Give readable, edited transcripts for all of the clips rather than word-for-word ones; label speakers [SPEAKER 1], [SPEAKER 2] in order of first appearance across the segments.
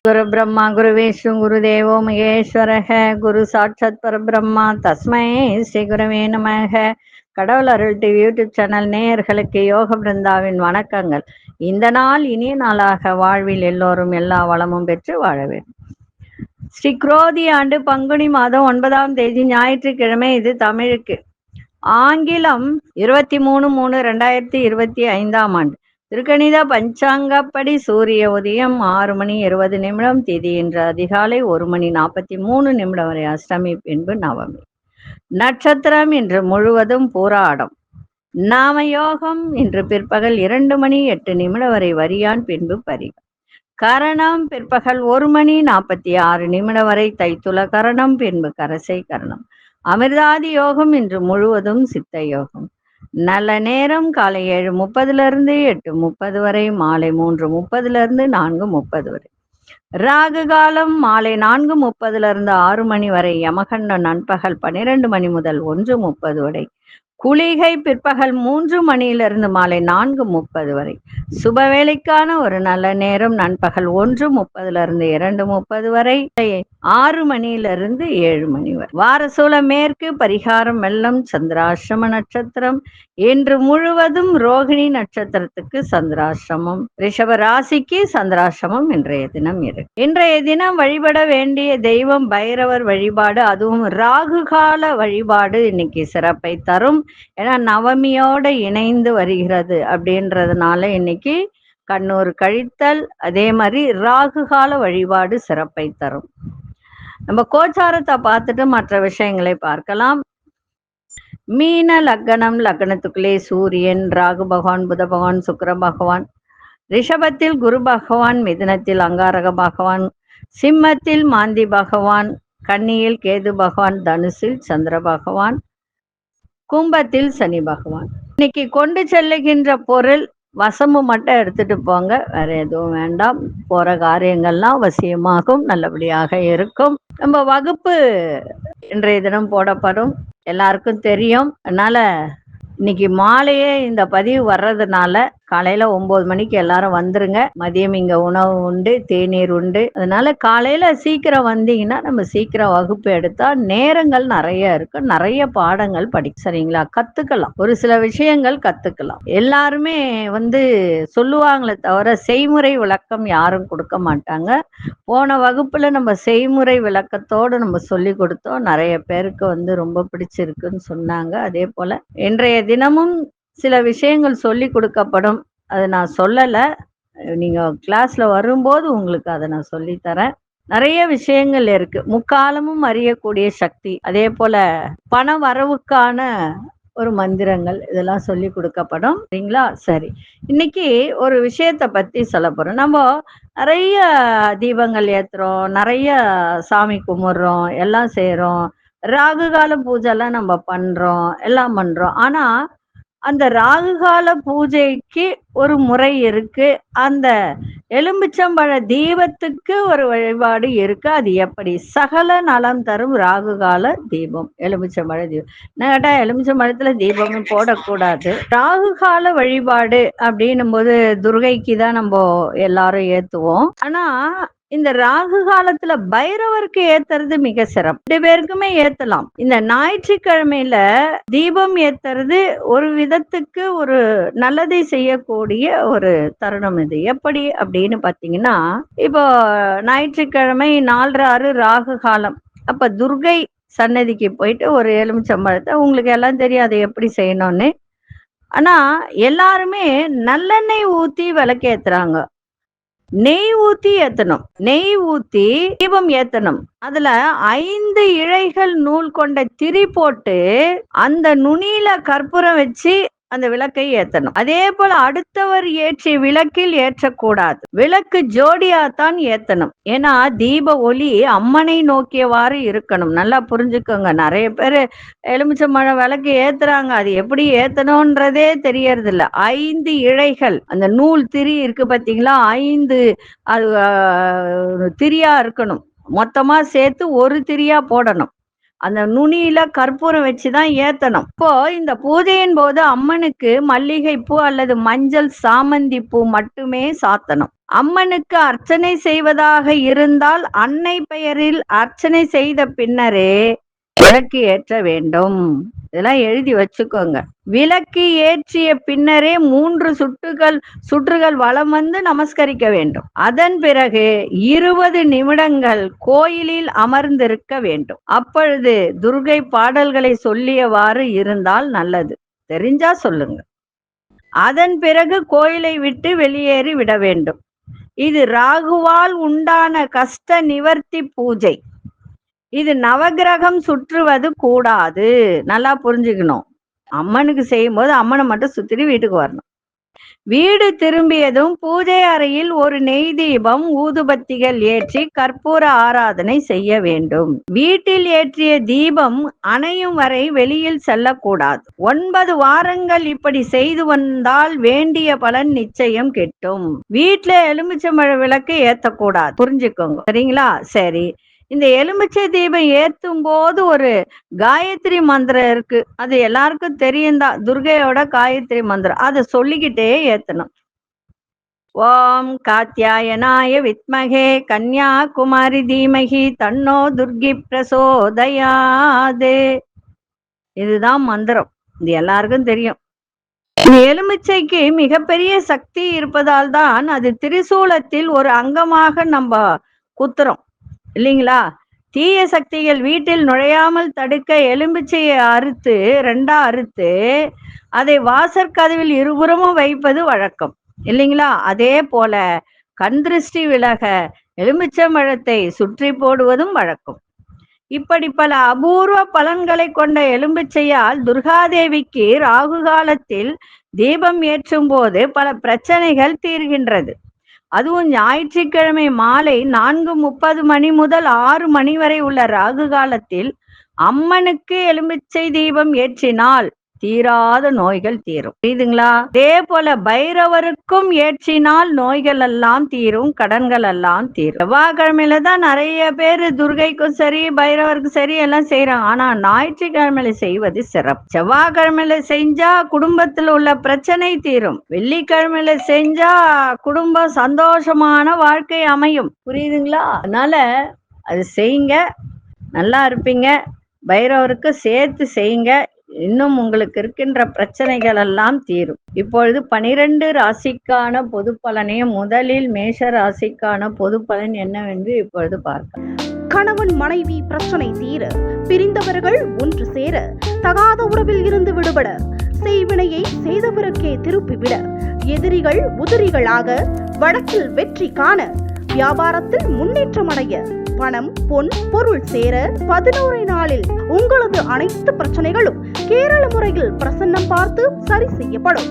[SPEAKER 1] குரு பிரம்மா குரு விஷ்ணு குரு தேவோ மகேஸ்வரக குரு சாட்சாத் பரபிரம்மா தஸ்மை ஸ்ரீ குருவே நமக. கடவுள் அருள் டிவி யூடியூப் சேனல் நேயர்களுக்கு யோக பிருந்தாவின் வணக்கங்கள். இந்த நாள் இனிய நாளாக வாழ்வில் எல்லோரும் எல்லா வளமும் பெற்று வாழ வேண்டும். ஸ்ரீ குரோதி ஆண்டு பங்குனி மாதம் 9ஆம் தேதி ஞாயிற்றுக்கிழமை. இது தமிழுக்கு. ஆங்கிலம் 23/3/2025 ஆண்டு. திருக்கணித பஞ்சாங்கப்படி சூரிய உதயம் 6:20 திதி இன்று அதிகாலை 1:43 வரை அஷ்டமி, பின்பு நவமி. நட்சத்திரம் இன்று முழுவதும் பூராடம். நாமயோகம் இன்று பிற்பகல் 2:08 வரை வரியான், பின்பு பரிகம். கரணம் பிற்பகல் 1:46 வரை தைத்துல கரணம், பின்பு கரசை கரணம். அமிர்தாதி யோகம் இன்று முழுவதும் சித்த யோகம். நல்ல நேரம் காலை 7:30 8:30 வரை, மாலை 3:30 4:30 வரை. ராகு காலம் மாலை 4:30 6 மணி வரை. யமகண்டம் நண்பகல் 12 மணி முதல் 1:30 வரை. குளிகை பிற்பகல் 3 மணியிலிருந்து மாலை 4:30 வரை. சுபவேளைக்கான ஒரு நல்ல நேரம் நண்பகல் 1:30 2:30 வரை, 6 மணியிலிருந்து 7 மணி வரை. வாரசூல மேற்கு. பரிகாரம் வெள்ளம். சந்திராசிரம நட்சத்திரம் இன்று முழுவதும் ரோகிணி நட்சத்திரத்துக்கு சந்திராசிரமம். ரிஷப ராசிக்கு சந்திராசிரமம் இன்றைய தினம் இருக்கு. இன்றைய தினம் வழிபட வேண்டிய தெய்வம் பைரவர் வழிபாடு, அதுவும் ராகு கால வழிபாடு இன்னைக்கு சிறப்பை தரும். ஏன்னா நவமியோட இணைந்து வருகிறது அப்படின்றதுனால இன்னைக்கு கண்ணூர் கழித்தல், அதே மாதிரி ராகு கால வழிபாடு சிறப்பை தரும். நம்ம கோச்சாரத்தை பார்த்துட்டு மற்ற விஷயங்களை பார்க்கலாம். மீன லக்னம். லக்னத்துக்குள்ளே சூரியன், ராகு பகவான், புத பகவான், சுக்கிர பகவான். ரிஷபத்தில் குரு பகவான், மிதுனத்தில் அங்காரக பகவான், சிம்மத்தில் மாந்தி பகவான், கன்னியில் கேது பகவான், தனுசில் சந்திர பகவான், கும்பத்தில் சனி பகவான். இன்னைக்கு கொண்டு செல்லுகின்ற பொருள் வசம்பு மட்டும் எடுத்துட்டு போங்க, வேற எதுவும் வேண்டாம். போற காரியங்கள்லாம் வசியமாகும், நல்லபடியாக இருக்கும். நம்ம வகுப்பு இன்றைய தினம் போடப்படும், எல்லாருக்கும் தெரியும். அதனால இன்னைக்கு மாலையே இந்த பதிவு வர்றதுனால காலையில 9 மணிக்கு எல்லாரும் வந்துருங்க. மதியம் இங்க உணவு உண்டு, தேநீர் உண்டு. அதனால காலையில சீக்கிரம் வந்தீங்கன்னா நம்ம சீக்கிரம் வகுப்பு எடுத்தா நேரங்கள் நிறைய இருக்கு, நிறைய பாடங்கள் சரிங்களா, கத்துக்கலாம். ஒரு சில விஷயங்கள் கத்துக்கலாம். எல்லாருமே சொல்லுவாங்களே தவிர செய்முறை விளக்கம் யாரும் கொடுக்க மாட்டாங்க. போன வகுப்புல நம்ம செய்முறை விளக்கத்தோடு நம்ம சொல்லி கொடுத்தோம். நிறைய பேருக்கு ரொம்ப பிடிச்சிருக்குன்னு சொன்னாங்க. அதே போல இன்றைய தினமும் சில விஷயங்கள் சொல்லி கொடுக்கப்படும். அதை நான் சொல்லலை, நீங்க கிளாஸ்ல வரும்போது உங்களுக்கு அதை நான் சொல்லித்தரேன். நிறைய விஷயங்கள் இருக்கு. முக்காலமும் அறியக்கூடிய சக்தி, அதே போல பண வரவுக்கான ஒரு மந்திரங்கள், இதெல்லாம் சொல்லி கொடுக்கப்படும். சரிங்களா? சரி, இன்னைக்கு ஒரு விஷயத்தை பத்தி சொல்ல போறோம். நம்ம நிறைய தீபங்கள் ஏத்துறோம், நிறைய சாமி கும்பிடுறோம், எல்லாம் செய்யறோம். ராகு கால பூஜை எல்லாம் நம்ம பண்றோம், எல்லாம் பண்றோம். ஆனா அந்த ராகுகால பூஜைக்கு ஒரு முறை இருக்கு. அந்த எலும்பிச்சம்பழ தீபத்துக்கு ஒரு வழிபாடு இருக்கு. அது எப்படி? சகல நலம் தரும் ராகுகால தீபம், எலும்பிச்சம்பழ தீபம். என்ன கேட்டா, எலும்பிச்சம்பழத்துல தீபமும் போடக்கூடாது. ராகுகால வழிபாடு அப்படின்னும் போது துர்கைக்கு தான் நம்ம எல்லாரும் ஏத்துவோம். ஆனா இந்த ராகு காலத்துல பைரவருக்கு ஏத்துறது மிக சிறப்பு. 2 பேருக்குமே ஏத்தலாம். இந்த ஞாயிற்றுக்கிழமையில தீபம் ஏத்துறது ஒரு விதத்துக்கு ஒரு நல்லதை செய்யக்கூடிய ஒரு தருணம். இது எப்படி அப்படின்னு பாத்தீங்கன்னா, இப்போ ஞாயிற்றுக்கிழமை 4:06 ராகு காலம். அப்ப துர்கை சன்னதிக்கு போயிட்டு ஒரு எலுமிச்சம்பழத்தை, உங்களுக்கு எல்லாம் தெரியும் அதை எப்படி செய்யணும்னு. ஆனா எல்லாருமே நல்லெண்ணெய் ஊத்தி விளக்கேத்துறாங்க. நெய் ஊத்தி ஏத்தணும். நெய் ஊத்தி தீபம் ஏத்தணும். அதுல 5 இழைகள் நூல் கொண்ட திரி போட்டு அந்த நுனியில கற்பூரம் வச்சு அந்த விளக்கை ஏத்தணும். அதே போல அடுத்தவர் ஏற்றிய விளக்கில் ஏற்றக்கூடாது. விளக்கு ஜோடியாத்தான் ஏத்தணும். ஏன்னா தீப ஒளி அம்மனை நோக்கியவாறு இருக்கணும். நல்லா புரிஞ்சுக்கோங்க. நிறைய பேர் எலுமிச்சம்பழம் விளக்கு ஏத்துறாங்க, அது எப்படி ஏத்தணும்ன்றதே தெரியறது இல்ல. 5 இழைகள், அந்த நூல் திரி இருக்கு பாத்தீங்களா, 5 அது திரியா இருக்கணும். மொத்தமா சேர்த்து ஒரு திரியா போடணும். அந்த நுனியில கற்பூரம் வச்சுதான் ஏத்தணும். இப்போ இந்த பூஜையின் போது அம்மனுக்கு மல்லிகை பூ அல்லது மஞ்சள் சாமந்தி பூ மட்டுமே சாத்தணும். அம்மனுக்கு அர்ச்சனை செய்வதாக இருந்தால் அன்னை பெயரில் அர்ச்சனை செய்த பின்னரே விளக்கு ஏற்ற வேண்டும். இதெல்லாம் எழுதி வச்சுக்கோங்க. விளக்கு ஏற்றிய பின்னரே 3 சுற்றுகள் வலம் வந்து நமஸ்கரிக்க வேண்டும். அதன் பிறகு 20 நிமிடங்கள் கோயிலில் அமர்ந்திருக்க வேண்டும். அப்பொழுது துர்கை பாடல்களை சொல்லியவாறு இருந்தால் நல்லது. தெரிஞ்சா சொல்லுங்க. அதன் பிறகு கோயிலை விட்டு வெளியேறி விட வேண்டும். இது ராகுவால் உண்டான கஷ்ட நிவர்த்தி பூஜை. இது நவகிரகம் சுற்றுவது கூடாது. நல்லா புரிஞ்சுக்கணும். அம்மனுக்கு செய்யும் போது அம்மனை மட்டும் சுத்திட்டு வீட்டுக்கு வரணும். வீடு திரும்பியதும் பூஜை அறையில் ஒரு நெய் தீபம் ஊதுபத்திகள் ஏற்றி கற்பூர ஆராதனை செய்ய வேண்டும். வீட்டில் ஏற்றிய தீபம் அணையும் வரை வெளியில் செல்லக்கூடாது. 9 வாரங்கள் இப்படி செய்து வந்தால் வேண்டிய பலன் நிச்சயம் கிட்டும். வீட்டுல எலுமிச்சம்பழ விளக்கு ஏத்தக்கூடாது. புரிஞ்சுக்கோங்க. சரிங்களா? சரி. இந்த எலுமிச்சை தீபம் ஏற்றும் போது ஒரு காயத்ரி மந்திரம் இருக்கு. அது எல்லாருக்கும் தெரியும் தான். துர்கையோட காயத்ரி மந்திரம். அதை சொல்லிக்கிட்டே ஏத்தணும். ஓம் காத்யாயனாய வித்மகே கன்யாகுமாரி தீமகி தன்னோ துர்கி பிரசோதயாது. இதுதான் மந்திரம். இது எல்லாருக்கும் தெரியும். எலுமிச்சைக்கு மிகப்பெரிய சக்தி இருப்பதால் தான் அது திரிசூலத்தில் ஒரு அங்கமாக நம்ம குத்துறோம் இல்லைங்களா? தீய சக்திகள் வீட்டில் நுழையாமல் தடுக்க எலுமிச்சையை அறுத்து 2ஆ அறுத்து அதை வாசற்கதவில் இருபுறமும் வைப்பது வழக்கம் இல்லைங்களா? அதே போல கண் திருஷ்டி விலக எலுமிச்சம்பழத்தை சுற்றி போடுவதும் வழக்கம். இப்படி பல அபூர்வ பலன்களை கொண்ட எலும்பிச்சையால் துர்காதேவிக்கு ராகு காலத்தில் தீபம் ஏற்றும் போது பல பிரச்சனைகள் தீர்கின்றது. அதுவும் ஞாயிற்றுக்கிழமை மாலை 4:30 மணி முதல் 6 மணி வரை உள்ள ராகு காலத்தில் அம்மனுக்கு எலுமிச்சை தீபம் ஏற்றினால் தீராத நோய்கள் தீரும். புரியுதுங்களா? அதே போல பைரவருக்கும் ஏற்றினால் நோய்கள் எல்லாம் தீரும், கடன்கள் எல்லாம் தீரும். செவ்வாய்க்கிழமையில தான் நிறைய பேர் துர்கைக்கும் சரி பைரவருக்கும் சரி எல்லாம் செய்யறாங்க. ஆனா ஞாயிற்றுக்கிழமையில செய்வது சிறப்பு. செவ்வாய்க்கிழமையில செஞ்சா குடும்பத்துல உள்ள பிரச்சனை தீரும். வெள்ளிக்கிழமையில செஞ்சா குடும்பம் சந்தோஷமான வாழ்க்கை அமையும். புரியுதுங்களா? அதனால அது செய்யுங்க, நல்லா இருப்பீங்க. பைரவருக்கு சேர்த்து செய்யுங்க. இன்னும் உங்களுக்கு இருக்கின்ற பிரச்சனைகள் எல்லாம் தீரும். இப்பொழுது 12 ராசிக்கான பொது பலனையும் முதலில் மேஷ ராசிக்கான பொது பலன் என்னவென்று இப்பொழுது பார்க்கலாம்.
[SPEAKER 2] கணவன் மனைவி பிரச்சனை தீர, பிரிந்தவர்கள் ஒன்று சேர, தகாத உறவில் இருந்து விடுபட, செய்வினையை செய்தவருக்கே திருப்பிவிட, எதிரிகள் உதிரிகளாக, வழக்கில் வெற்றி காண, வியாபாரத்தில் முன்னேற்றம் அடைய, பணம் பொன் பொருள் சேர 11 நாளில் உங்களது அனைத்து பிரச்சனைகளும் கேரள முறையில் பிரசன்னம் பார்த்து சரி செய்யப்படும்.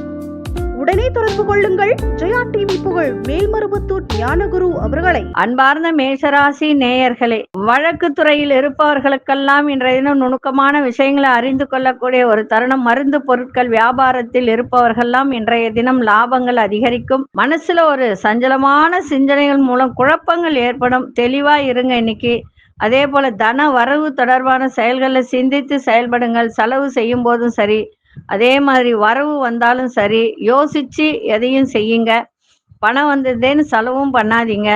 [SPEAKER 2] உடனே தொடர்பு கொள்ளுங்கள். ஜெயா டிவி புகழ் மேல்மருவத்தூர் ஞானகுரு அவர்களை.
[SPEAKER 1] அன்பார்ந்த மேஷராசி நேயர்களே, வழக்கு துறையில் இருப்பவர்களுக்கெல்லாம் இன்றைய தினம் நுணுக்கமான விஷயங்களை அறிந்து கொள்ளக்கூடிய ஒரு தருணம். மருந்து பொருட்கள் வியாபாரத்தில் இருப்பவர்கள்லாம் இன்றைய தினம் லாபங்கள் அதிகரிக்கும். மனசுல ஒரு சஞ்சலமான சிந்தனைகள் மூலம் குழப்பங்கள் ஏற்படும். தெளிவா இருங்க இன்னைக்கு. அதே போல தன வரவு தொடர்பான செயல்களை சிந்தித்து செயல்படுங்கள். செலவு செய்யும் போதும் சரி, அதே மாதிரி வரவு வந்தாலும் சரி, யோசிச்சு எதையும் செய்யுங்க. பணம் வந்ததேன்னு செலவும் பண்ணாதீங்க.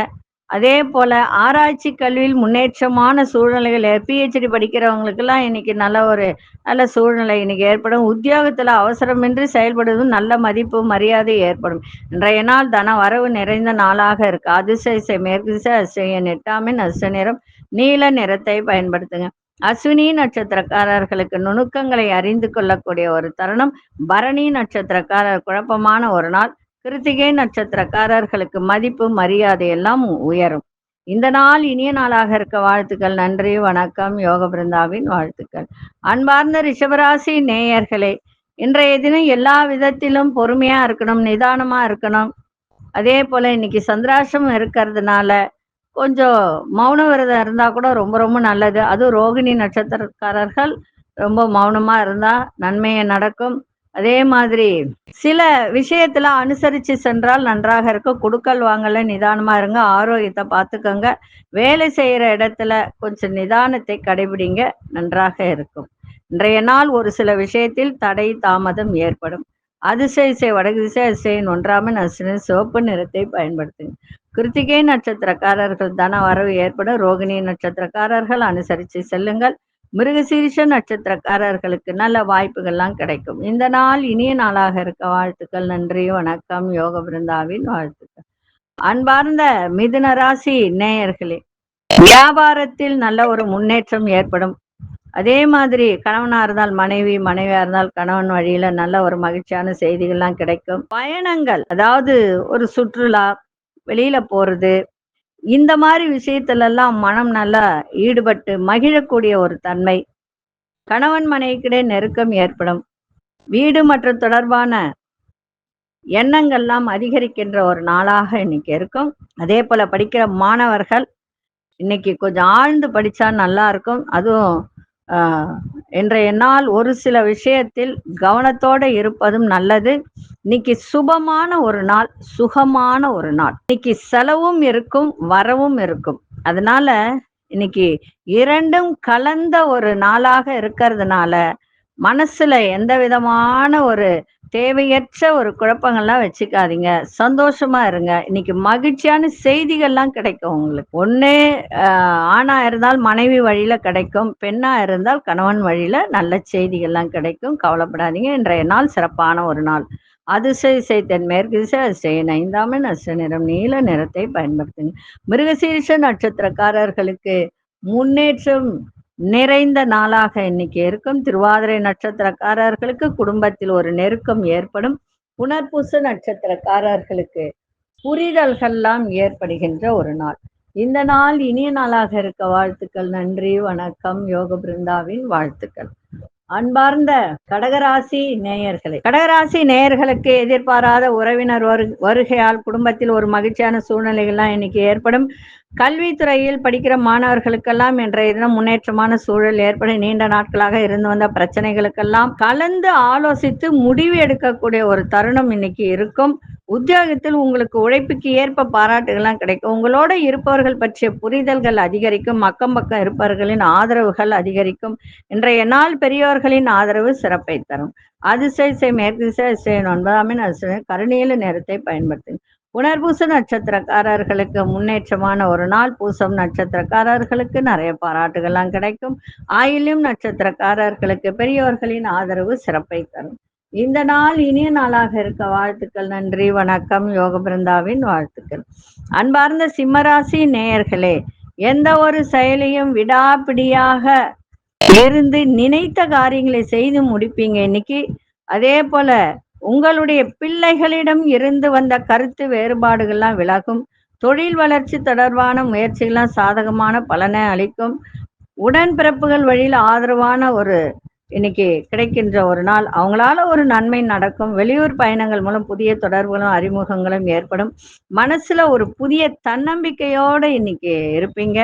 [SPEAKER 1] அதே போல ஆராய்ச்சி கல்வியில் முன்னேற்றமான சூழ்நிலைகள், PhD படிக்கிறவங்களுக்கெல்லாம் இன்னைக்கு நல்ல சூழ்நிலை இன்னைக்கு ஏற்படும். உத்தியோகத்துல அவசரமின்றி செயல்படுவதும் நல்ல மதிப்பு மரியாதை ஏற்படும். இன்றைய நாள் தன வரவு நிறைந்த நாளாக இருக்கு. அதிசய மேற்கு திசை, அதிசய நெட்டாமின் அதிர்ஷ்ட நிறம் நீல நிறத்தை பயன்படுத்துங்க. அஸ்வினி நட்சத்திரக்காரர்களுக்கு நுணுக்கங்களை அறிந்து கொள்ளக்கூடிய ஒரு தருணம். பரணி நட்சத்திரக்காரர் குழப்பமான ஒரு நாள். கிருத்திகை நட்சத்திரக்காரர்களுக்கு மதிப்பு மரியாதை எல்லாம் உயரும். இந்த நாள் இனிய நாளாக இருக்க வாழ்த்துக்கள். நன்றி, வணக்கம். யோக பிருந்தாவின் வாழ்த்துக்கள். அன்பார்ந்த ரிஷபராசி நேயர்களே, இன்றைய தினம் எல்லா விதத்திலும் பொறுமையா இருக்கணும், நிதானமா இருக்கணும். அதே போல இன்னைக்கு சந்திராஷ்டிரமம் இருக்கிறதுனால கொஞ்சம் மௌன விரதம் இருந்தா கூட ரொம்ப ரொம்ப நல்லது. அதுவும் ரோகிணி நட்சத்திரக்காரர்கள் ரொம்ப மௌனமா இருந்தா நன்மையை நடக்கும். அதே மாதிரி சில விஷயத்துல அனுசரிச்சு சென்றால் நன்றாக இருக்கும். குடுக்கல் வாங்கல நிதானமா இருங்க. ஆரோக்கியத்தை பார்த்துக்கோங்க. வேலை செய்யற இடத்துல கொஞ்சம் நிதானத்தை கடைபிடிங்க, நன்றாக இருக்கும். இன்றைய நாள் ஒரு சில விஷயத்தில் தடை தாமதம் ஏற்படும். அதிசய இசை வடக்கு திசை அதிசயின் ஒன்றாம நட்சத்திரம் சிவப்பு நிறத்தை பயன்படுத்துங்க. கிருத்திகை நட்சத்திரக்காரர்கள் தன வரவு ஏற்படும். ரோகிணி நட்சத்திரக்காரர்கள் அனுசரித்து செல்லுங்கள். மிருகசீரிஷ நட்சத்திரக்காரர்களுக்கு நல்ல வாய்ப்புகள்லாம் கிடைக்கும். இந்த நாள் இனிய நாளாக இருக்க வாழ்த்துக்கள். நன்றி, வணக்கம். யோக பிருந்தாவின் வாழ்த்துக்கள். அன்பார்ந்த மிதுன ராசி நேயர்களே, வியாபாரத்தில் நல்ல ஒரு முன்னேற்றம் ஏற்படும். அதே மாதிரி கணவனா இருந்தால் மனைவி, மனைவியா இருந்தால் கணவன் வழியில நல்ல ஒரு மகிழ்ச்சியான செய்திகள்லாம் கிடைக்கும். பயணங்கள், அதாவது ஒரு சுற்றுலா, வெளியில போறது, இந்த மாதிரி விஷயத்துல எல்லாம் மனம் நல்லா ஈடுபட்டு மகிழக்கூடிய ஒரு தன்மை. கணவன் மனைவிக்கிடையே நெருக்கம் ஏற்படும். வீடு மற்றும் தொடர்பான எண்ணங்கள்லாம் அதிகரிக்கின்ற ஒரு நாளாக இன்னைக்கு இருக்கும். அதே போல படிக்கிற மாணவர்கள் இன்னைக்கு கொஞ்சம் ஆழ்ந்து படிச்சா நல்லா இருக்கும். அதுவும் இன்றைய நாள் ஒரு சில விஷயத்தில் கவனத்தோட இருப்பதும் நல்லது. இன்னைக்கு சுபமான ஒரு நாள், சுகமான ஒரு நாள். இன்னைக்கு செலவும் இருக்கும், வரவும் இருக்கும். அதனால இன்னைக்கு இரண்டும் கலந்த ஒரு நாளாக இருக்கிறதுனால மனசுல எந்த விதமான ஒரு தேவையற்ற ஒரு குழப்பங்கள்லாம் வச்சுக்காதீங்க. சந்தோஷமா இருங்க. இன்னைக்கு மகிழ்ச்சியான செய்திகள்லாம் கிடைக்கும் உங்களுக்கு. ஒண்ணு ஆணா இருந்தால் மனைவி வழியில கிடைக்கும், பெண்ணா இருந்தால் கணவன் வழியில நல்ல செய்திகள்லாம் கிடைக்கும். கவலைப்படாதீங்க. இன்றைய நாள் சிறப்பான ஒரு நாள். அதிசய இசை தென்மேற்கு திசை அதிசயன் 5ஆம் எண் அஸ்த நிறம் நீல நிறத்தை பயன்படுத்துங்க. மிருகசீரிஷ நட்சத்திரக்காரர்களுக்கு முன்னேற்றம் நிறைந்த நாளாக இன்னைக்கு இருக்கும். திருவாதிரை நட்சத்திரக்காரர்களுக்கு குடும்பத்தில் ஒரு நெருக்கம் ஏற்படும். புனர்பூச நட்சத்திரக்காரர்களுக்கு புரிதல்கள்லாம் ஏற்படுகின்ற ஒரு நாள். இந்த நாள் இனிய நாளாக இருக்க வாழ்த்துக்கள். நன்றி, வணக்கம். யோக பிருந்தாவின் வாழ்த்துக்கள். அன்பார்ந்த கடகராசி நேயர்களே, கடகராசி நேயர்களுக்கு எதிர்பாராத உறவினர் வருகையால் குடும்பத்தில் ஒரு மகிழ்ச்சியான சூழ்நிலைகள்லாம் இன்னைக்கு ஏற்படும். கல்வித்துறையில் படிக்கிற மாணவர்களுக்கெல்லாம் இன்றைய தினம் முன்னேற்றமான சூழல் ஏற்படும். நீண்ட நாட்களாக இருந்து வந்த பிரச்சனைகளுக்கெல்லாம் கலந்து ஆலோசித்து முடிவு எடுக்கக்கூடிய ஒரு தருணம் இன்னைக்கு இருக்கும். உத்தியோகத்தில் உங்களுக்கு உழைப்புக்கு ஏற்ப பாராட்டுகள்லாம் கிடைக்கும். உங்களோட இருப்பவர்கள் பற்றிய புரிதல்கள் அதிகரிக்கும். அக்கம் பக்கம் இருப்பவர்களின் ஆதரவுகள் அதிகரிக்கும். இன்றைய நாள் பெரியோர்களின் ஆதரவு சிறப்பை தரும். அதிசய மேற்கு திசை அதிசயம் 9ஆம் எண் அதிசயம் கருநீல நேரத்தை பயன்படுத்தும். புனர்பூச நட்சத்திரக்காரர்களுக்கு முன்னேற்றமான ஒரு நாள். பூசம் நட்சத்திரக்காரர்களுக்கு நிறைய பாராட்டுகள்லாம் கிடைக்கும். ஆயில்யம் நட்சத்திரக்காரர்களுக்கு பெரியோர்களின் ஆதரவு சிறப்பை தரும். இந்த நாள் இனிய நாளாக இருக்க வாழ்த்துக்கள். நன்றி, வணக்கம். யோக பிருந்தாவின் வாழ்த்துக்கள். அன்பார்ந்த சிம்மராசி நேயர்களே, எந்த ஒரு செயலையும் விடாப்பிடியாக இருந்து நினைத்த காரியங்களை செய்து முடிப்பீங்க இன்னைக்கு. அதே போல உங்களுடைய பிள்ளைகளிடம் இருந்து வந்த கருத்து வேறுபாடுகள்லாம் விலகும். தொழில் வளர்ச்சி தொடர்பான முயற்சிகள்லாம் சாதகமான பலனை அளிக்கும். உடன்பிறப்புகள் வழியில் ஆதரவான ஒரு இன்னைக்கு கிடைக்கின்ற ஒரு நாள். அவங்களால ஒரு நன்மை நடக்கும். வெளியூர் பயணங்கள் மூலம் புதிய தொடர்புகளும் அறிமுகங்களும் ஏற்படும். மனசுல ஒரு புதிய தன்னம்பிக்கையோட இன்னைக்கு இருப்பீங்க.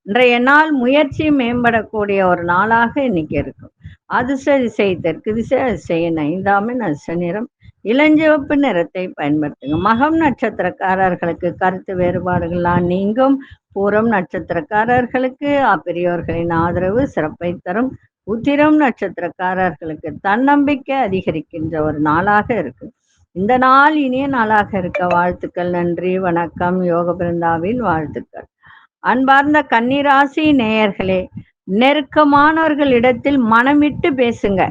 [SPEAKER 1] இன்றைய நாள் முயற்சி மேம்படக்கூடிய ஒரு நாளாக இன்னைக்கு இருக்கும். அதிர்ஷ்ட திசை தெற்கு திசை அதிசயன் 5ஆம் எண் அதிர்ஷ்ட நிறம் இளஞ்சிவப்பு நிறத்தை பயன்படுத்துங்க. மகம் நட்சத்திரக்காரர்களுக்கு கருத்து வேறுபாடுகள்லாம் நீங்கும். பூரம் நட்சத்திரக்காரர்களுக்கு பெரியோர்களின் ஆதரவு சிறப்பை தரும். உத்திரம் நட்சத்திரக்காரர்களுக்கு தன்னம்பிக்கை அதிகரிக்கின்ற ஒரு நாளாக இருக்கு. இந்த நாள் இனிய நாளாக இருக்க வாழ்த்துக்கள். நன்றி, வணக்கம். யோக பிருந்தாவின் வாழ்த்துக்கள். அன்பார்ந்த கன்னிராசி நேயர்களே, நெருக்கமானவர்கள் இடத்தில் மனம் விட்டு பேசுங்க.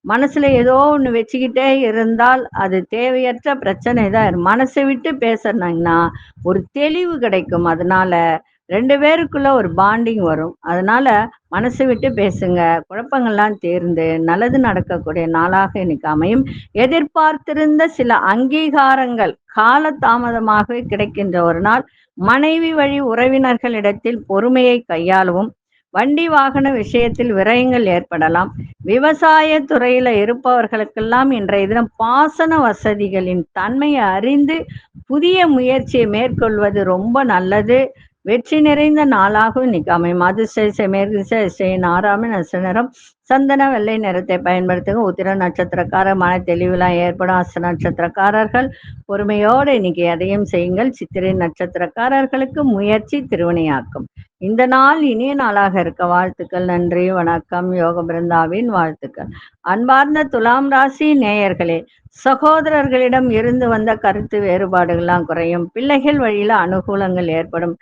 [SPEAKER 1] மனசுல ஏதோ ஒண்ணு வச்சுக்கிட்டே இருந்தால் அது தேவையற்ற பிரச்சனை தான். மனசை விட்டு பேசுனாங்கன்னா ஒரு தெளிவு கிடைக்கும். அதனால 2 பேருக்குள்ள ஒரு பாண்டிங் வரும். அதனால மனசை விட்டு பேசுங்க. குழப்பங்கள்லாம் தீர்ந்து நல்லது நடக்கக்கூடிய நாளாக இன்னைக்கு அமையும். எதிர்பார்த்திருந்த சில அங்கீகாரங்கள் கால தாமதமாகவே கிடைக்கின்ற ஒரு நாள். மனைவி வழி உறவினர்களிடத்தில் பொறுமையை கையாளவும். வண்டி வாகன விஷயத்தில் விரயங்கள் ஏற்படலாம். விவசாய துறையில இருப்பவர்களுக்கெல்லாம் இன்றைய தினம் பாசன வசதிகளின் தன்மையை அறிந்து புதிய முயற்சியை மேற்கொள்வது ரொம்ப நல்லது. வெற்றி நிறைந்த நாளாகவும் இன்னைக்கு அமையும். அதிர்ஷ்ட மேற்கு திசை அதிர்ஷ்ட 6 நட்ச நிறம் சந்தன வெள்ளை நிறத்தை பயன்படுத்துங்க. உத்திர நட்சத்திரக்காரர் மன தெளிவுலாம் ஏற்படும். அஸ்த நட்சத்திரக்காரர்கள் பொறுமையோடு இன்னைக்கு எதையும் செய்யுங்கள். சித்திரை நட்சத்திரக்காரர்களுக்கு முயற்சி திருவினையாக்கும். இந்த நாள் இனிய நாளாக இருக்க வாழ்த்துக்கள். நன்றி, வணக்கம். யோக பிருந்தாவின் வாழ்த்துக்கள். அன்பார்ந்த துலாம் ராசி நேயர்களே, சகோதரர்களிடம் இருந்து வந்த கருத்து வேறுபாடுகள்லாம் குறையும். பிள்ளைகள் வழியில அனுகூலங்கள் ஏற்படும்.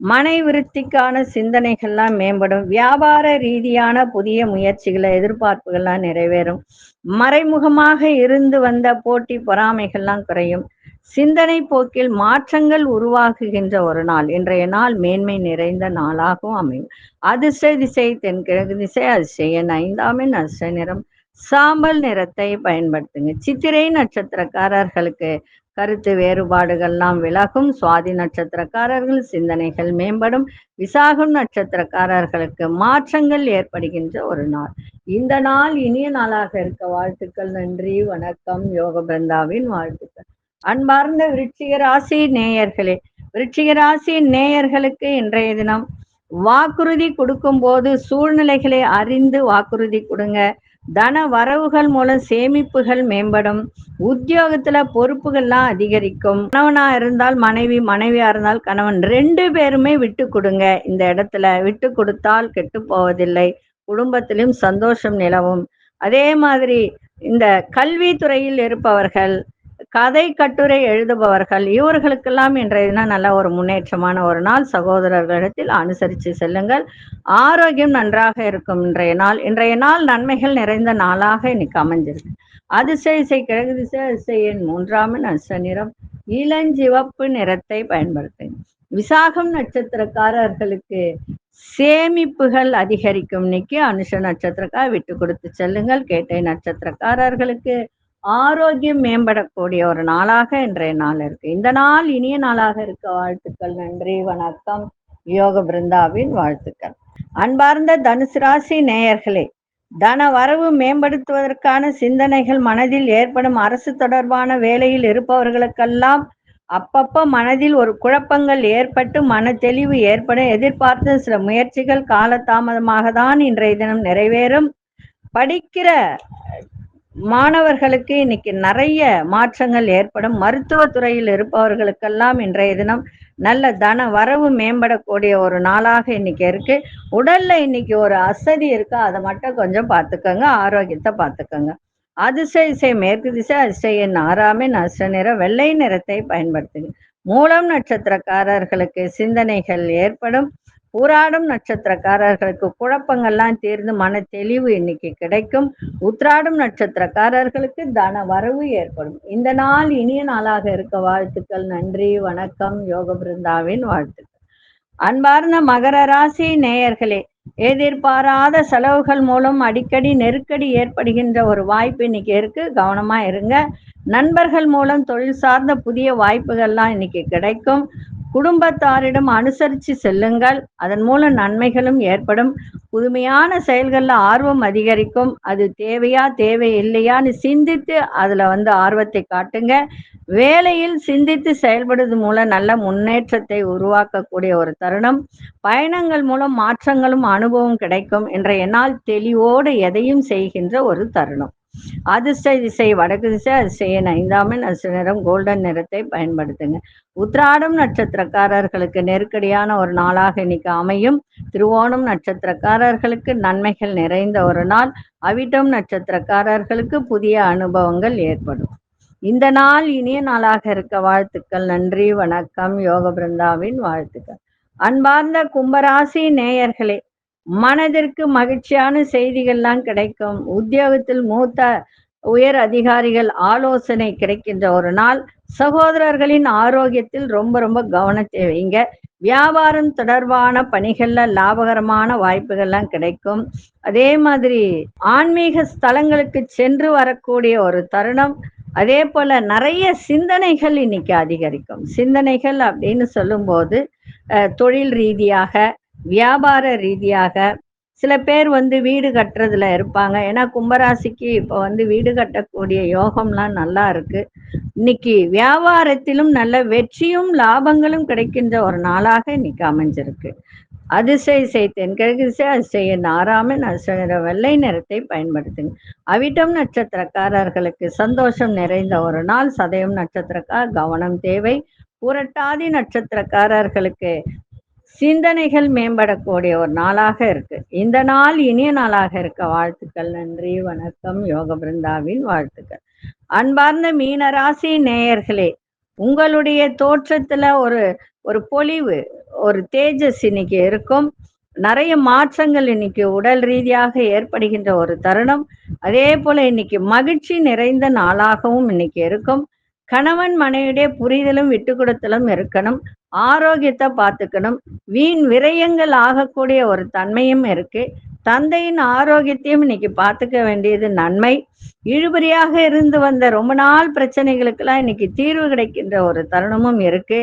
[SPEAKER 1] மனை விருத்திக்கான சிந்தனைகள்லாம் மேம்படும். வியாபார ரீதியான புதிய முயற்சிகளை எதிர்பார்ப்புகள்லாம் நிறைவேறும். மறைமுகமாக இருந்து வந்த போட்டி பொறாமைகள்லாம் குறையும். சிந்தனை போக்கில் மாற்றங்கள் உருவாகுகின்ற ஒரு நாள். இன்றைய நாள் மேன்மை நிறைந்த நாளாகவும் அமையும். அதிர்ஷ்ட திசை தென்கிழக்கு திசை. அதிர்ஷ்ட எண் 5 அதிர்ஷ்ட நிறம் சாம்பல் நிறத்தை பயன்படுத்துங்க. சித்திரை நட்சத்திரக்காரர்களுக்கு கருத்து வேறுபாடுகள்லாம் விலகும். சுவாதி நட்சத்திரக்காரர்கள் சிந்தனைகள் மேம்படும். விசாகம் நட்சத்திரக்காரர்களுக்கு மாற்றங்கள் ஏற்படுகின்ற ஒரு நாள். இந்த நாள் இனிய நாளாக இருக்க வாழ்த்துக்கள். நன்றி, வணக்கம். யோக பிருந்தாவின் வாழ்த்துக்கள். அன்பார்ந்த விருச்சிக ராசி நேயர்களே, விருச்சிக ராசி நேயர்களுக்கு இன்றைய தினம் வாக்குறுதி கொடுக்கும் போது சூழ்நிலைகளை அறிந்து வாக்குறுதி கொடுங்க. தன வரவுகள் மூலம் சேமிப்புகள் மேம்படும். உத்தியோகத்துல பொறுப்புகள்லாம் அதிகரிக்கும். கணவனா இருந்தால் மனைவி, மனைவியா இருந்தால் கணவன், 2 பேருமே விட்டு கொடுங்க. இந்த இடத்துல விட்டு கொடுத்தால் கெட்டு போவதில்லை. குடும்பத்திலும் சந்தோஷம் நிலவும். அதே மாதிரி இந்த கல்வித்துறையில் இருப்பவர்கள், கதை கட்டுரை எழுதுபவர்கள், இவர்களுக்கெல்லாம் இன்றைய தினம் நல்ல ஒரு முன்னேற்றமான ஒரு நாள். சகோதரர்களிடத்தில் அனுசரித்து செல்லுங்கள். ஆரோக்கியம் நன்றாக இருக்கும். இன்றைய நாள் நன்மைகள் நிறைந்த நாளாக இன்னைக்கு அமைஞ்சிருக்கு. அதிர்ஷ்ட திசை கிழக்கு திசை. அதிர்ஷ்ட எண் 3 அதிர்ஷ்ட நிறம் இளஞ்சிவப்பு நிறத்தை பயன்படுத்துங்க. விசாகம் நட்சத்திரக்காரர்களுக்கு சேமிப்புகள் அதிகரிக்கும். இன்னைக்கு அனுஷ நட்சத்திரக்கார விட்டு கொடுத்து செல்லுங்கள். கேட்டை நட்சத்திரக்காரர்களுக்கு ஆரோக்கியம் மேம்படக்கூடிய ஒரு நாளாக இன்றைய நாள் இருக்கு. இந்த நாள் இனிய நாளாக இருக்க வாழ்த்துக்கள். நன்றி, வணக்கம். யோக பிருந்தாவின் வாழ்த்துக்கள். அன்பார்ந்த தனுசு ராசி நேயர்களே, தன வரவு மேம்படுத்துவதற்கான சிந்தனைகள் மனதில் ஏற்படும். அரசு தொடர்பான வேலையில் இருப்பவர்களுக்கெல்லாம் அப்பப்ப மனதில் ஒரு குழப்பங்கள் ஏற்பட்டு மன தெளிவு ஏற்படும். எதிர்பார்த்த சில முயற்சிகள் காலதாமதமாக தான் இன்றைய தினம் நிறைவேறும். படிக்கிற மாணவர்களுக்கு இன்னைக்கு நிறைய மாற்றங்கள் ஏற்படும். மருத்துவத்துறையில் இருப்பவர்களுக்கெல்லாம் இன்றைய தினம் நல்ல தன வரவு மேம்படக்கூடிய ஒரு நாளாக இன்னைக்கு இருக்கு. உடல்ல இன்னைக்கு ஒரு அசதி இருக்கு, அதை மட்டும் கொஞ்சம் பார்த்துக்கோங்க. ஆரோக்கியத்தை பார்த்துக்கோங்க. அதிர்ஷ்ட திசை மேற்கு திசை. அதிர்ஷ்ட எண் 6 அதிர்ஷ்ட நிறம் வெள்ளை நிறத்தை பயன்படுத்துங்க. மூலம் நட்சத்திரக்காரர்களுக்கு சிந்தனைகள் ஏற்படும். பூராடம் நட்சத்திரக்காரர்களுக்கு குழப்பங்கள்லாம் தீர்ந்து மன தெளிவு இன்னைக்கு கிடைக்கும். உத்திராடம் நட்சத்திரக்காரர்களுக்கு தன வரவு ஏற்படும். இந்த நாள் இனிய நாளாக இருக்க வாழ்த்துக்கள். நன்றி, வணக்கம். யோக பிருந்தாவின் வாழ்த்துக்கள். அன்பார்ந்த மகர ராசி நேயர்களே, எதிர்பாராத செலவுகள் மூலம் அடிக்கடி நெருக்கடி ஏற்படுகின்ற ஒரு வாய்ப்பு இன்னைக்கு இருக்கு. கவனமா இருங்க. நண்பர்கள் மூலம் தொழில் சார்ந்த புதிய வாய்ப்புகள்லாம் இன்னைக்கு கிடைக்கும். குடும்பத்தாரிடம் அனுசரித்து செல்லுங்கள். அதன் மூலம் நன்மைகளும் ஏற்படும். புதுமையான செயல்களில் ஆர்வம் அதிகரிக்கும். அது தேவையா தேவையில்லையான்னு சிந்தித்து அதுல ஆர்வத்தை காட்டுங்க. வேலையில் சிந்தித்து செயல்படுவது மூலம் நல்ல முன்னேற்றத்தை உருவாக்கக்கூடிய ஒரு தருணம். பயணங்கள் மூலம் மாற்றங்களும் அனுபவம் கிடைக்கும். இன்றைய நாள் தெளிவோடு எதையும் செய்கின்ற ஒரு தருணம். அதிர்ஷ்ட திசை வடக்கு திசை. அதிர்ஷ்ட எண் 5 அதிர்ஷ்ட நிறம் கோல்டன் நிறத்தை பயன்படுத்துங்க. உத்திராடம் நட்சத்திரக்காரர்களுக்கு நெருக்கடியான ஒரு நாளாக இன்னைக்கு அமையும். திருவோணம் நட்சத்திரக்காரர்களுக்கு நன்மைகள் நிறைந்த ஒரு நாள். அவிட்டம் நட்சத்திரக்காரர்களுக்கு புதிய அனுபவங்கள் ஏற்படும். இந்த நாள் இனிய நாளாக இருக்க வாழ்த்துக்கள். நன்றி, வணக்கம். யோக பிருந்தாவின் வாழ்த்துக்கள். அன்பார்ந்த கும்பராசி நேயர்களே, மனதிற்கு மகிழ்ச்சியான செய்திகள்லாம் கிடைக்கும். உத்தியோகத்தில் மூத்த உயர் அதிகாரிகள் ஆலோசனை கிடைக்கின்ற ஒரு நாள். சகோதரர்களின் ஆரோக்கியத்தில் ரொம்ப ரொம்ப கவனத்தை வைங்க. வியாபாரம் தொடர்பான பணிகள்ல லாபகரமான வாய்ப்புகள்லாம் கிடைக்கும். அதே மாதிரி ஆன்மீக ஸ்தலங்களுக்கு சென்று வரக்கூடிய ஒரு தருணம். அதே போல நிறைய சிந்தனைகள் இன்னைக்கு அதிகரிக்கும். சிந்தனைகள் அப்படின்னு சொல்லும்போது தொழில் ரீதியாக, வியாபார ரீதியாக சில பேர் வீடு கட்டுறதுல இருப்பாங்க. ஏன்னா கும்பராசிக்கு இப்போ வீடு கட்டக்கூடிய யோகம்லாம் நல்லா இருக்கு. இன்னைக்கு வியாபாரத்திலும் நல்ல வெற்றியும் லாபங்களும் கிடைக்கின்ற ஒரு நாளாக இன்னைக்கு அமைஞ்சிருக்கு. அதிசய தென்கிழக்கு திசை, அதிசய நாராமன், அதிசய வெள்ளை நிறத்தை பயன்படுத்துங்க. அவிட்டம் நட்சத்திரக்காரர்களுக்கு சந்தோஷம் நிறைந்த ஒரு நாள். சதயம் நட்சத்திரக்கார் கவனம் தேவை. புரட்டாதி நட்சத்திரக்காரர்களுக்கு சிந்தனைகள் மேம்படக்கூடிய ஒரு நாளாக இருக்கு. இந்த நாள் இனிய நாளாக இருக்க வாழ்த்துக்கள். நன்றி, வணக்கம். யோக பிருந்தாவின் வாழ்த்துக்கள். அன்பார்ந்த மீனராசி நேயர்களே, உங்களுடைய தோற்றத்துல ஒரு பொலிவு, ஒரு தேஜஸ் இன்னைக்கு இருக்கும். நிறைய மாற்றங்கள் இன்னைக்கு உடல் ரீதியாக ஏற்படுகின்ற ஒரு தருணம். அதே போல இன்னைக்கு மகிழ்ச்சி நிறைந்த நாளாகவும் இன்னைக்கு இருக்கும். கணவன் மனைவியுடைய புரிதலும் விட்டு கொடுத்தலும் இருக்கணும். ஆரோக்கியத்தை பார்த்துக்கணும். வீண் விரயங்கள் ஆகக்கூடிய ஒரு தன்மையும் இருக்கு. தந்தையின் ஆரோக்கியத்தையும் இன்னைக்கு பார்த்துக்க வேண்டியது நன்மை. இழுபறியாக இருந்து வந்த ரொம்ப நாள் பிரச்சனைகளுக்கெல்லாம் இன்னைக்கு தீர்வு கிடைக்கின்ற ஒரு தருணமும் இருக்கு.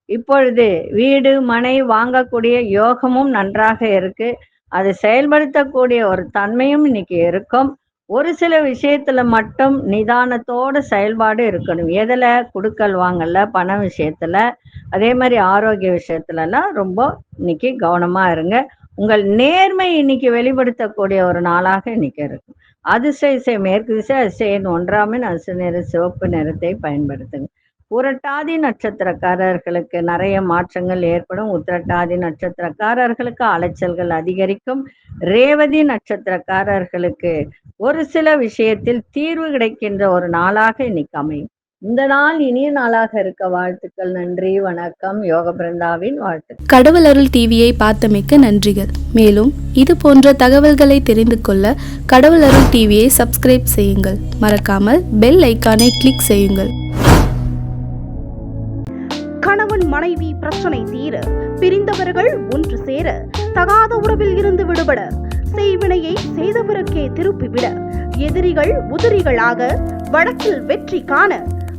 [SPEAKER 1] இப்பொழுது வீடு மனை வாங்கக்கூடிய யோகமும் நன்றாக இருக்கு. அதை செயல்படுத்தக்கூடிய ஒரு தன்மையும் இன்னைக்கு இருக்கும். ஒரு சில விஷயத்துல மட்டும் நிதானத்தோட செயல்பாடு இருக்கணும். எதுல? குடுக்கல் வாங்கல, பண விஷயத்துல, அதே மாதிரி ஆரோக்கிய விஷயத்துல எல்லாம் ரொம்ப இன்னைக்கு கவனமா இருங்க. உங்கள் நேர்மை இன்னைக்கு வெளிப்படுத்தக்கூடிய ஒரு நாளாக இன்னைக்கு இருக்கும். அதிசய மேற்கு திசை, அதிசயன் ஒன்றாமின் அதிசய நிற சிவப்பு நிறத்தை பயன்படுத்துங்க. புரட்டாதி நட்சத்திரக்காரர்களுக்கு நிறைய மாற்றங்கள் ஏற்படும். உத்திரட்டாதி நட்சத்திரக்காரர்களுக்கு அலைச்சல்கள் அதிகரிக்கும். ரேவதி நட்சத்திரக்காரர்களுக்கு ஒரு சில விஷயத்தில் தீர்வு கிடைக்கின்ற ஒரு நாளாக இன்னைக்கு அமையும். இந்த நாள் இனிய நாளாக இருக்க வாழ்த்துக்கள். நன்றி, வணக்கம். யோக பிருந்தாவின் வாழ்த்துக்கள்.
[SPEAKER 3] கடவுள் அருள் டிவியை பார்த்தமைக்கு நன்றிகள். மேலும் இது போன்ற தகவல்களை தெரிந்து கொள்ள கடவுள் அருள் டிவியை சப்ஸ்கிரைப் செய்யுங்கள். மறக்காமல் பெல் ஐக்கானை கிளிக் செய்யுங்கள்.
[SPEAKER 2] கணவன் மனைவி பிரச்சனை தீர, பிரிந்தவர்கள் ஒன்று சேர, தகாத உறவில் இருந்து விடுபட, செய்வினையை செய்தவருக்கே திருப்பிவிட, எதிரிகள் உதிரிகளாக, வழக்கில் வெற்றி காண,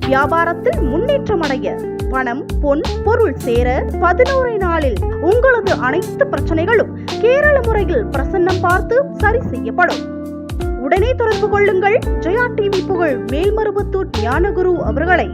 [SPEAKER 2] வியாபாரத்தில் முன்னேற்றம் அடைய, பணம் பொன் பொருள் சேர 11 நாளில் உங்களது அனைத்து பிரச்சனைகளும் கேரள முறையில் பிரசன்னம் பார்த்து சரி செய்யப்படும். உடனே தொடர்பு கொள்ளுங்கள். ஜெயா டிவி புகழ் மேல்மருவத்தூர் ஞானகுரு அவர்களை.